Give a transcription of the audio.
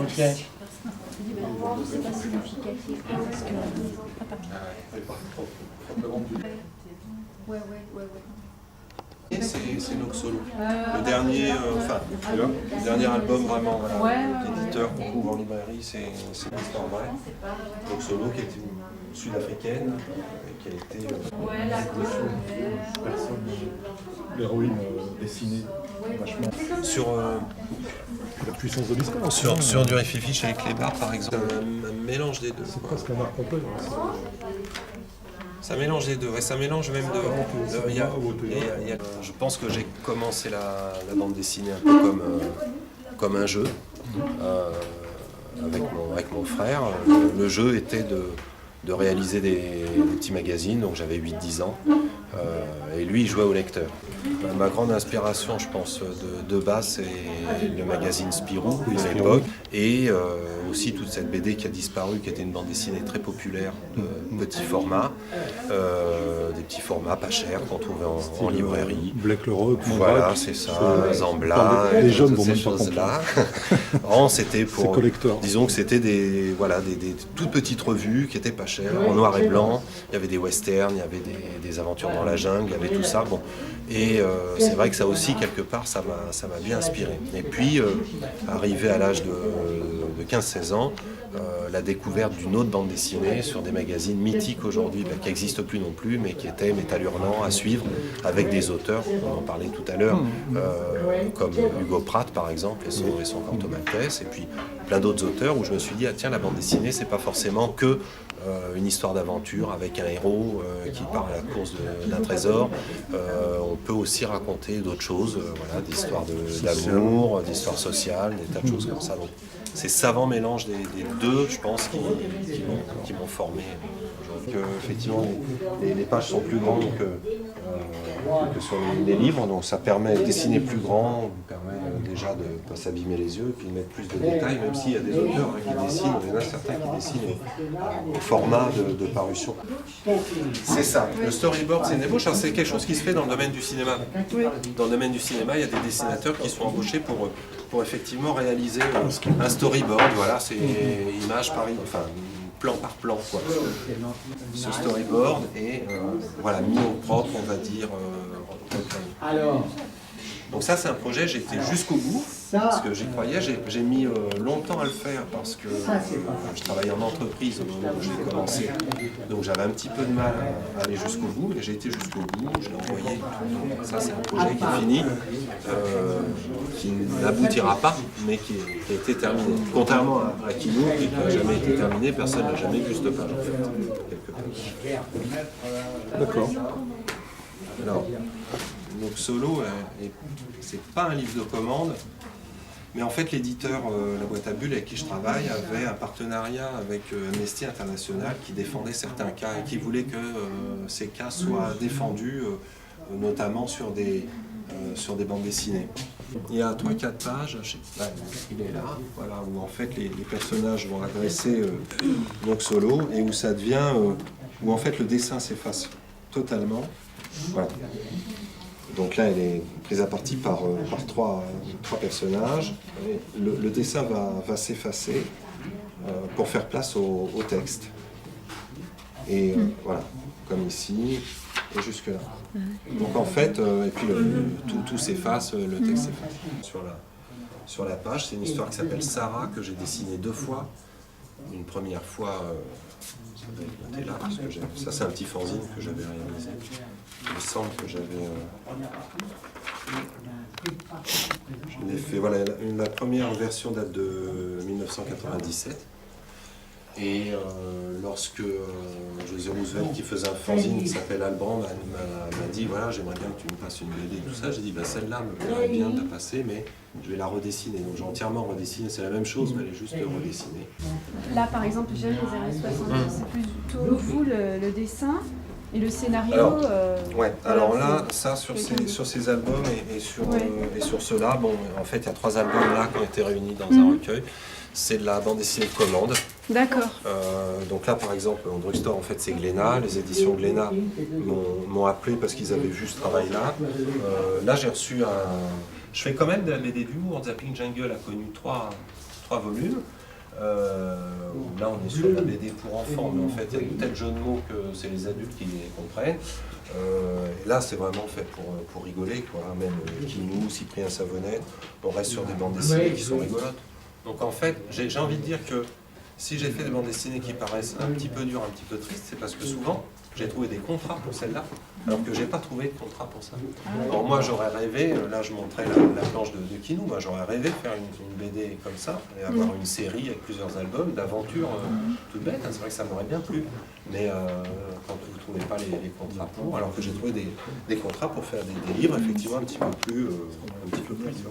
Ok. C'est pas significatif. Parce que... Ouais. C'est Noxolo. Le dernier, le dernier album vraiment d'éditeur qu'on trouve en librairie, c'est l'histoire vraie. Noxolo qui est une sud-africaine, qui a été... L'héroïne dessinée vachement. Sur, La puissance de l'histoire. sur du Rififi chez les Clébards par exemple, un mélange des deux. C'est presque un art complet. Ça mélange les deux, et ça mélange même de... je pense que j'ai commencé la bande dessinée un peu comme un jeu, avec mon frère. Le jeu était de réaliser des petits magazines, donc j'avais 8-10 ans, et lui il jouait au lecteur. Ma grande inspiration, je pense, de base, c'est le magazine Spirou de l'époque, et aussi toute cette BD qui a disparu, qui était une bande dessinée très populaire, de petit format, des petits formats pas chers qu'on trouvait en librairie. Black le Rock, Voilà, c'est ça, Zambla, les jeunes vont ces même pas choses-là. Vraiment, c'était pour... C'est collector. Disons que c'était des toutes petites revues qui étaient pas chères, en noir et blanc. Il y avait des westerns, il y avait des aventures dans la jungle, il y avait tout ça. Bon. Et c'est vrai que ça aussi, quelque part, ça m'a bien inspiré. Et puis, arrivé à l'âge de 15-16 ans, la découverte d'une autre bande dessinée sur des magazines mythiques aujourd'hui, qui n'existent plus non plus, mais qui étaient Métal Hurlant à suivre, avec des auteurs, on en parlait tout à l'heure, comme Hugo Pratt par exemple, et son Corto Maltese, et puis plein d'autres auteurs où je me suis dit, ah tiens, la bande dessinée, c'est pas forcément que une histoire d'aventure avec un héros qui part à la course d'un trésor. On peut aussi raconter d'autres choses, des histoires d'amour, d'histoires sociales, des tas de choses comme ça. Donc, c'est savant mélange des deux, je pense, qui m'ont formé aujourd'hui. Effectivement, les pages sont plus grandes que sur les livres, donc ça permet de dessiner plus grand, permet déjà de ne pas s'abîmer les yeux, puis de mettre plus de détails, même s'il y a des auteurs qui dessinent, il y en a certains qui dessinent au format de parution. C'est ça, le storyboard, c'est une ébauche, c'est quelque chose qui se fait dans le domaine du cinéma. Dans le domaine du cinéma, il y a des dessinateurs qui sont embauchés pour effectivement réaliser un storyboard, voilà, c'est image par image, enfin plan par plan, quoi. Ce storyboard est mis au propre, on va dire. Donc ça, c'est un projet, j'ai été jusqu'au bout, parce que j'y croyais, j'ai mis longtemps à le faire, parce que je travaillais en entreprise au moment où j'ai commencé, donc j'avais un petit peu de mal à aller jusqu'au bout, et j'ai été jusqu'au bout, je l'ai envoyé, donc ça c'est un projet qui est fini, qui n'aboutira pas, mais qui a été terminé. Contrairement à Kino, qui n'a jamais été terminé, personne n'a jamais vu cette page, en fait, quelque part. D'accord. Alors, Noxolo, c'est pas un livre de commande, mais en fait l'éditeur La Boîte à Bulles avec qui je travaille avait un partenariat avec Amnesty International qui défendait certains cas et qui voulait que ces cas soient défendus, notamment sur des bandes dessinées. Il y a 3-4 pages, il est là, voilà, où en fait les personnages vont agresser Noxolo et où ça devient, où en fait le dessin s'efface totalement. Voilà. Donc là, elle est prise à partie par trois personnages. Et le dessin va s'effacer pour faire place au texte. Et voilà, comme ici, et jusque là. Donc en fait, et puis tout s'efface, le texte s'efface. Sur la page, c'est une histoire qui s'appelle Sarah, que j'ai dessinée 2 fois. Une première fois, ça là, parce que ça c'est un petit fanzine que j'avais réalisé. Il me semble que j'avais... je l'ai fait, voilà, la première version date de 1997. Et lorsque José Roosevelt, qui faisait un fanzine qui s'appelle Albrand, m'a dit, voilà, j'aimerais bien que tu me passes une BD et tout ça, j'ai dit, bah, celle-là me plairait bien de la passer, mais je vais la redessiner. Donc j'ai entièrement redessiné, c'est la même chose, mais elle est juste redessinée. Là, par exemple, j'aime les années 60, c'est plutôt vous le dessin et le scénario. Alors là, ça sur ces albums et sur ceux-là, bon, en fait, il y a 3 albums là qui ont été réunis dans un recueil. C'est de la bande dessinée de commande. D'accord. Donc là, par exemple, en drugstore, en fait, c'est Glénat. Les éditions Glénat m'ont appelé parce qu'ils avaient vu ce travail-là. Là, j'ai reçu un... Je fais quand même de la BD d'humour. Zapping Jungle a connu 3 3 volumes. Là, on est sur la BD pour enfants, mais en fait, il y a de tels jeux de mots que c'est les adultes qui les comprennent. Et là, c'est vraiment fait pour rigoler, quoi. Même Kinou, Cyprien Savonnette, on reste sur des bandes dessinées qui sont rigolotes. Donc en fait, j'ai envie de dire que si j'ai fait des bandes dessinées qui paraissent un petit peu dures, un petit peu tristes, c'est parce que souvent, j'ai trouvé des contrats pour celle-là, alors que j'ai pas trouvé de contrat pour ça. Alors moi, j'aurais rêvé, là je montrais la planche de Kinou, moi j'aurais rêvé de faire une BD comme ça, et avoir une série avec plusieurs albums d'aventures toutes bêtes, hein. C'est vrai que ça m'aurait bien plu, mais quand vous ne trouvez pas les contrats pour, alors que j'ai trouvé des contrats pour faire des livres effectivement un petit peu plus durs.